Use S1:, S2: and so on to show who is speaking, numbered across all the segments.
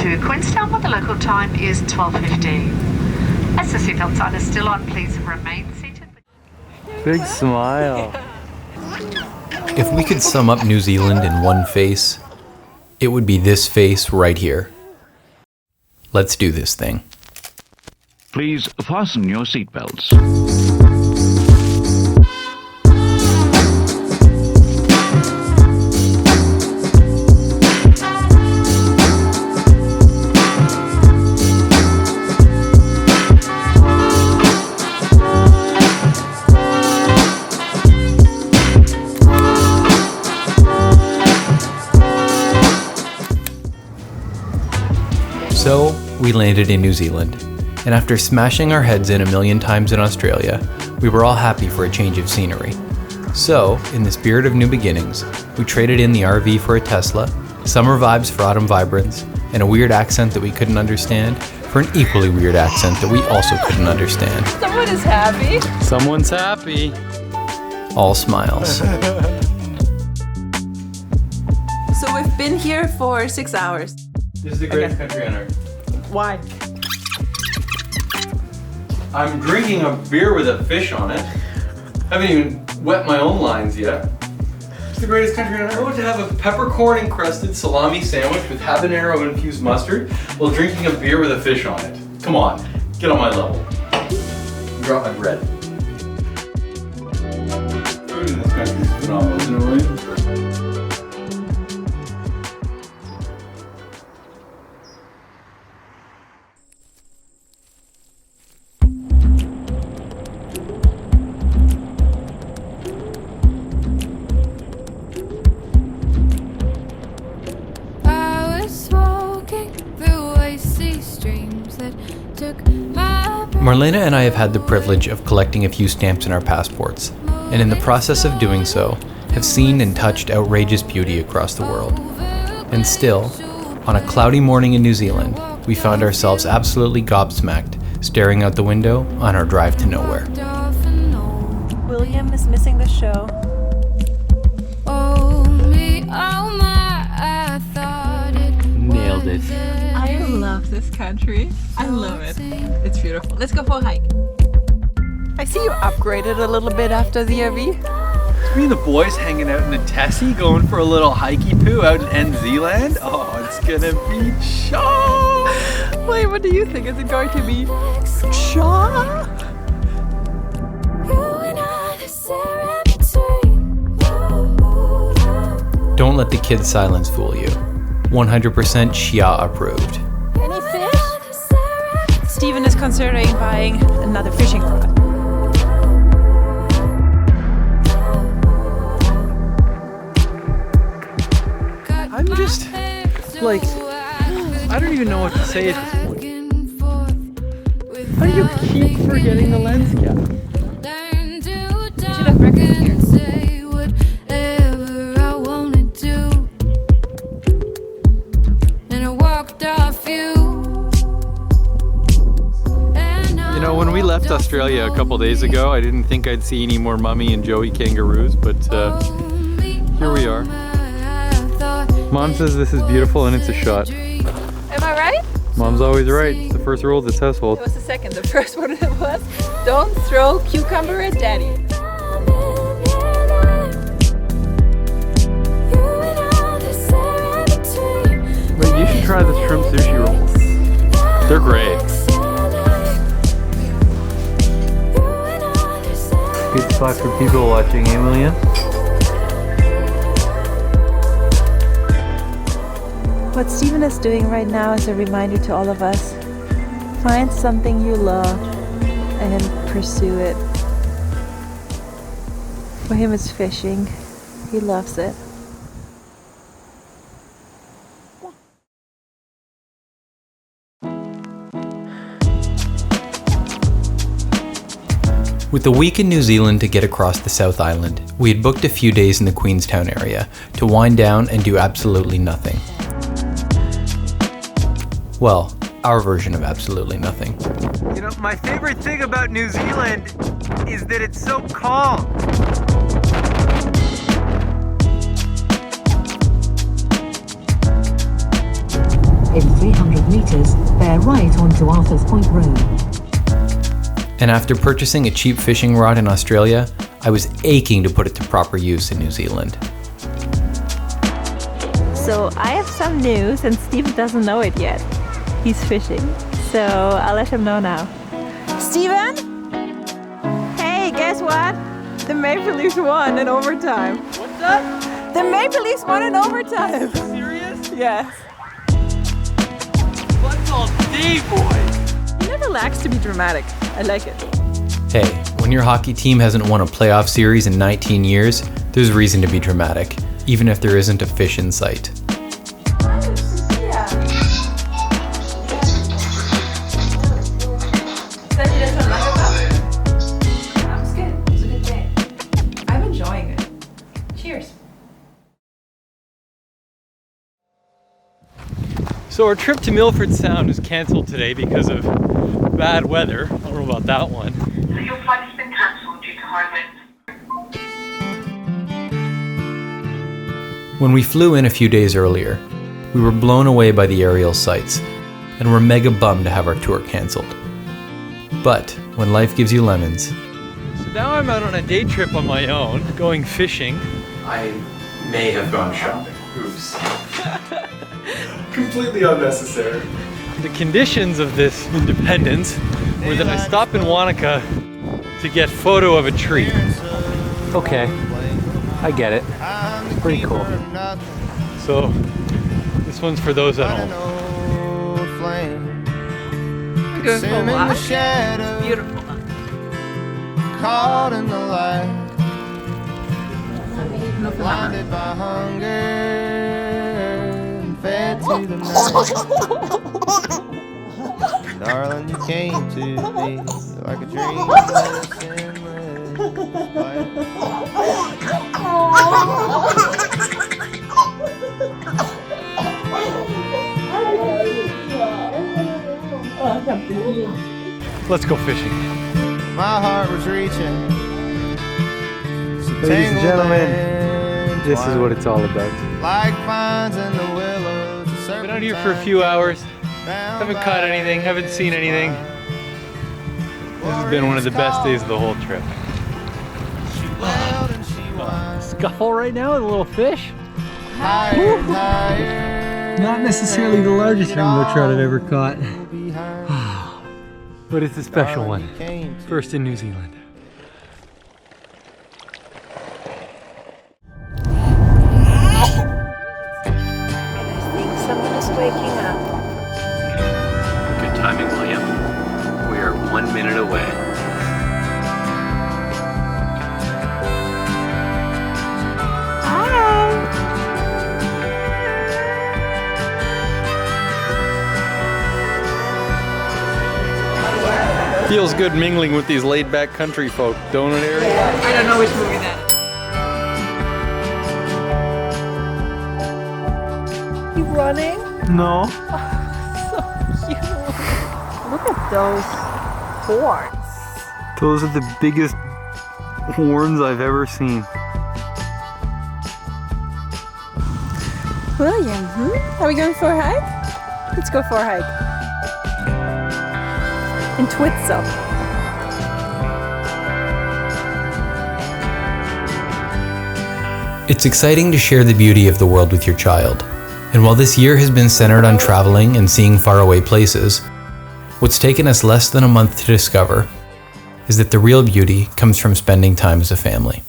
S1: to Queenstown, where the local time is 12:15. As the seatbelt sign is still on, please remain seated.
S2: Big smile.
S3: If we could sum up New Zealand in one face, it would be this face right here. Let's do this thing.
S4: Please fasten your seatbelts.
S3: So, we landed in New Zealand, and after smashing our heads in a million times in Australia, we were all happy for a change of scenery. So, in the spirit of new beginnings, we traded in the RV for a Tesla, summer vibes for autumn Vibrance, and a weird accent that we couldn't understand for an equally weird accent that we also couldn't understand.
S5: Someone is happy.
S2: Someone's happy.
S3: All smiles.
S5: So we've been here for 6 hours.
S3: This is the greatest country on earth.
S5: Why?
S3: I'm drinking a beer with a fish on it. Haven't even wet my own lines yet. It's the greatest country on earth. I want to have a peppercorn encrusted salami sandwich with habanero infused mustard while drinking a beer with a fish on it. Come on, get on my level. Drop my bread. Food in this country is phenomenal, isn't it, William? Marlene and I have had the privilege of collecting a few stamps in our passports, and in the process of doing so, have seen and touched outrageous beauty across the world. And still, on a cloudy morning in New Zealand, we found ourselves absolutely gobsmacked, staring out the window on our drive to nowhere.
S5: William is missing the show.
S2: Nailed it.
S5: I love this country. I love it. It's beautiful. Let's go for a hike. I see you upgraded a little bit after the RV.
S2: Me and the boys hanging out in the Tessie, going for a little hikey poo out in NZ-land. Oh, it's gonna be chaw!
S5: Wait, what do you think? Is it going to be chaw?
S3: Don't let the kids' silence fool you. 100% Shia approved.
S5: Any fish? Steven is considering buying another fishing rod.
S2: I'm just, like, I don't even know what to say at this point. How do you keep forgetting the lens cap?
S5: You should have records here.
S2: You know, when we left Australia a couple days ago, I didn't think I'd see any more Mummy and Joey kangaroos, but here we are. Mom says this is beautiful and it's a shot.
S5: Am I right?
S2: Mom's always right. It's the first rule of this household.
S5: It was the second. The first one was, don't throw cucumber at daddy.
S2: But you should try the shrimp sushi rolls. They're great. Good spot for people watching, eh, William?
S5: What Steven is doing right now is a reminder to all of us. Find something you love and pursue it. For him it's fishing. He loves it.
S3: With a week in New Zealand to get across the South Island, we had booked a few days in the Queenstown area to wind down and do absolutely nothing. Well, our version of absolutely nothing.
S2: You know, my favorite thing about New Zealand is that it's so calm.
S1: In 300
S6: meters, bear right onto Arthur's Point Road.
S3: And after purchasing a cheap fishing rod in Australia, I was aching to put it to proper use in New Zealand.
S5: So I have some news and Stephen doesn't know it yet. He's fishing, so I'll let him know now. Stephen? Hey, guess what? The Maple Leafs won in overtime.
S2: What's that?
S5: The Maple Leafs won in overtime.
S2: Serious?
S5: Yeah.
S2: What's all day, boy?
S5: He never lacks to be dramatic. I like it.
S3: Hey, when your hockey team hasn't won a playoff series in 19 years, there's reason to be dramatic, even if there isn't a fish in sight.
S2: So our trip to Milford Sound is cancelled today because of bad weather. I don't know about that one.
S1: So your flight has been cancelled due to high winds.
S3: When we flew in a few days earlier, we were blown away by the aerial sights and were mega bummed to have our tour cancelled. But when life gives you lemons...
S2: So now I'm out on a day trip on my own, going fishing.
S3: I may have gone shopping. Oops.
S2: Completely unnecessary. The conditions of this independence were that I stop in Wanaka to get photo of a tree. Okay, I get it. Pretty cool. So this one's for those at home.
S5: Good for a walk. Beautiful.
S7: Caught in the light, blinded by hunger, and fed to the night. Darling, you came to me like a dream that's endless light.
S2: Let's go fishing.
S7: My heart was reaching.
S2: Ladies and gentlemen, this is what it's all about.
S7: Like vines in the willows.
S2: Been out here for a few hours. Haven't caught anything, haven't seen anything. This has been one of the best days of the whole trip. Scuffle right now with a little fish.
S8: Not necessarily the largest rainbow trout I've ever caught.
S2: But it's a special one. First in New Zealand.
S5: Someone is waking up.
S3: Good timing, William. We are 1 minute away.
S2: Feels good mingling with these laid-back country folk, don't it, Eric?
S5: I don't know which movie that is. You running?
S2: No.
S5: So cute. Look at those horns.
S2: Those are the biggest horns I've ever seen.
S5: William, are we going for a hike? Let's go for a hike. In Twitzel.
S3: It's exciting to share the beauty of the world with your child. And while this year has been centered on traveling and seeing faraway places, what's taken us less than a month to discover is that the real beauty comes from spending time as a family.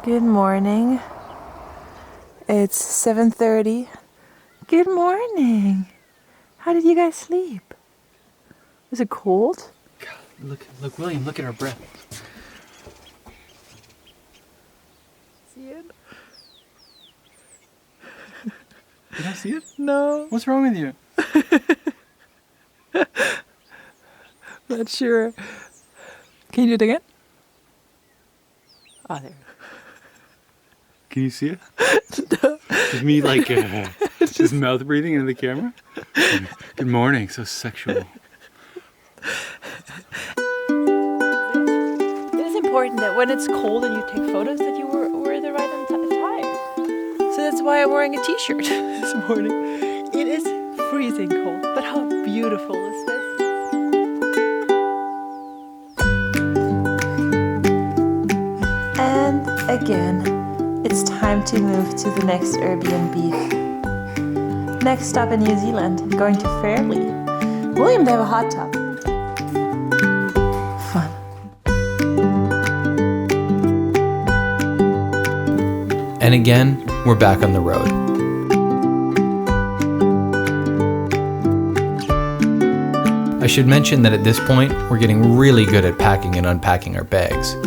S5: Good morning. It's 7:30. Good morning. How did you guys sleep? Was it cold?
S3: God, look, William, look at our breath.
S5: See it?
S3: Did I see it?
S5: No.
S3: What's wrong with you?
S5: Not sure. Can you do it again? Oh, there.
S2: Can you see it? No. Just me like just mouth breathing into the camera. Good morning, so sexual.
S5: It is important that when it's cold and you take photos that you wear the right attire. So that's why I'm wearing a t-shirt this morning. It is freezing cold, but how beautiful is this? And again, it's time to move to the next Airbnb. Next stop in New Zealand, going to Fairley. William, they have a hot tub. Fun.
S3: And again, we're back on the road. I should mention that at this point, we're getting really good at packing and unpacking our bags,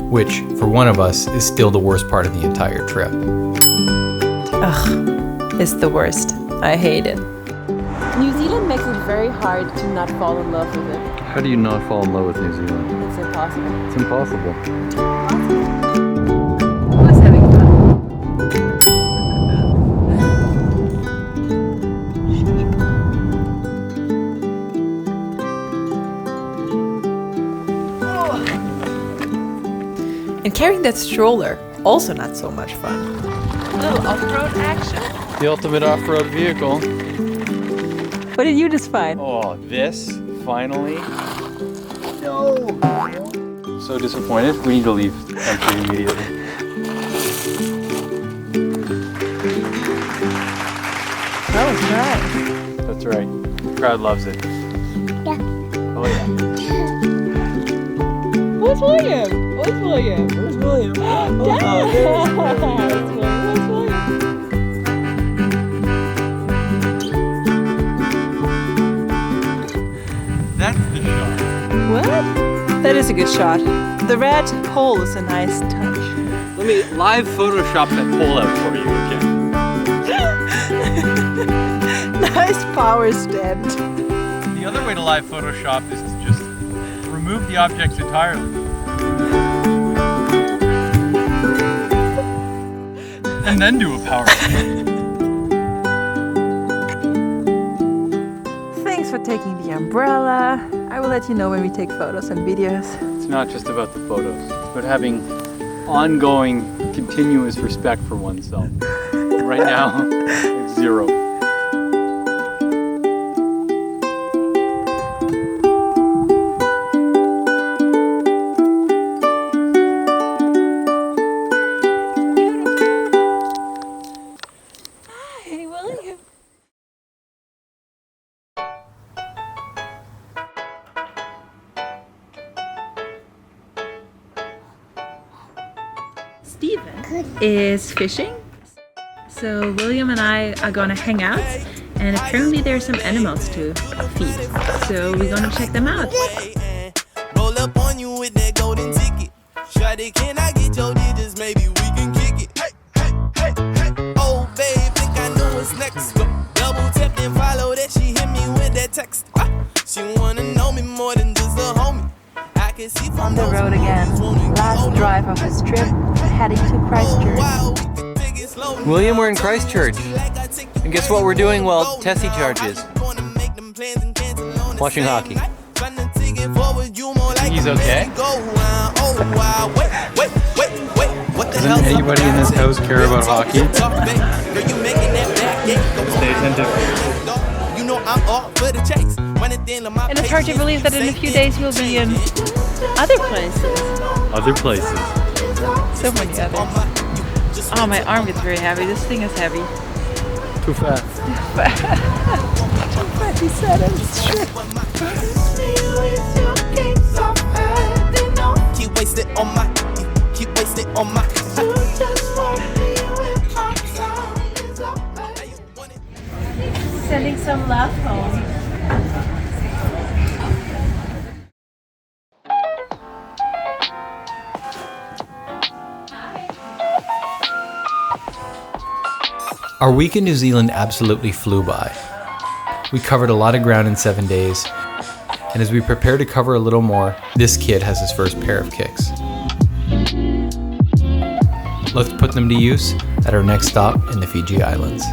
S3: which, for one of us, is still the worst part of the entire trip.
S5: Ugh, it's the worst. I hate it. New Zealand makes it very hard to not fall in love with it.
S2: How do you not fall in love with New Zealand?
S5: It's impossible.
S2: It's impossible.
S5: Who's having fun? And carrying that stroller, also not so much fun. A little off-road action.
S2: The ultimate off-road vehicle.
S5: What did you just find?
S2: Oh, this, finally. No! So disappointed. We need to leave empty immediately.
S5: That was nice.
S2: That's right. The crowd loves it. Yeah. Oh yeah.
S5: Where's William? Where's William? Where's William? Where's William?
S2: That's the shot.
S5: What? That is a good shot. The red pole is a nice touch.
S2: Let me live Photoshop that pole out for you again.
S5: Nice power stand.
S2: The other way to live Photoshop is to just remove the objects entirely. And then do a power stand.
S5: Thanks for taking the umbrella. I will let you know when we take photos and videos.
S2: It's not just about the photos, but having ongoing, continuous respect for oneself. Right now, it's zero.
S5: Hi, William. Steven is fishing, so William and I are gonna hang out, and apparently there's some animals to feed, so we're gonna check them out.
S9: Roll up on you with that golden ticket. Shawty, can I get your digits? Maybe we can kick it. Hey, hey, hey, hey. Oh, babe, think I know what's next. Double tap and follow that. She hit me with that text. She wanna know me more than just a homie. I can see from
S5: On the road again. Last drive of this trip, heading to Christchurch.
S3: William, we're in Christchurch. And guess what we're doing while Tessie charges? Watching hockey. He's okay?
S2: Doesn't anybody in this house care about hockey? Stay attentive.
S5: And it's hard to believe that in a few days we'll be in other places.
S2: Other places.
S5: So many others. Oh, my arm gets very heavy. This thing is heavy.
S2: Too fat.
S5: Too fat, he said it. It's true.
S9: Keep wasting on my
S5: Sending some love home.
S3: Our week in New Zealand absolutely flew by. We covered a lot of ground in 7 days, and as we prepare to cover a little more, this kid has his first pair of kicks. Let's put them to use at our next stop in the Fiji Islands.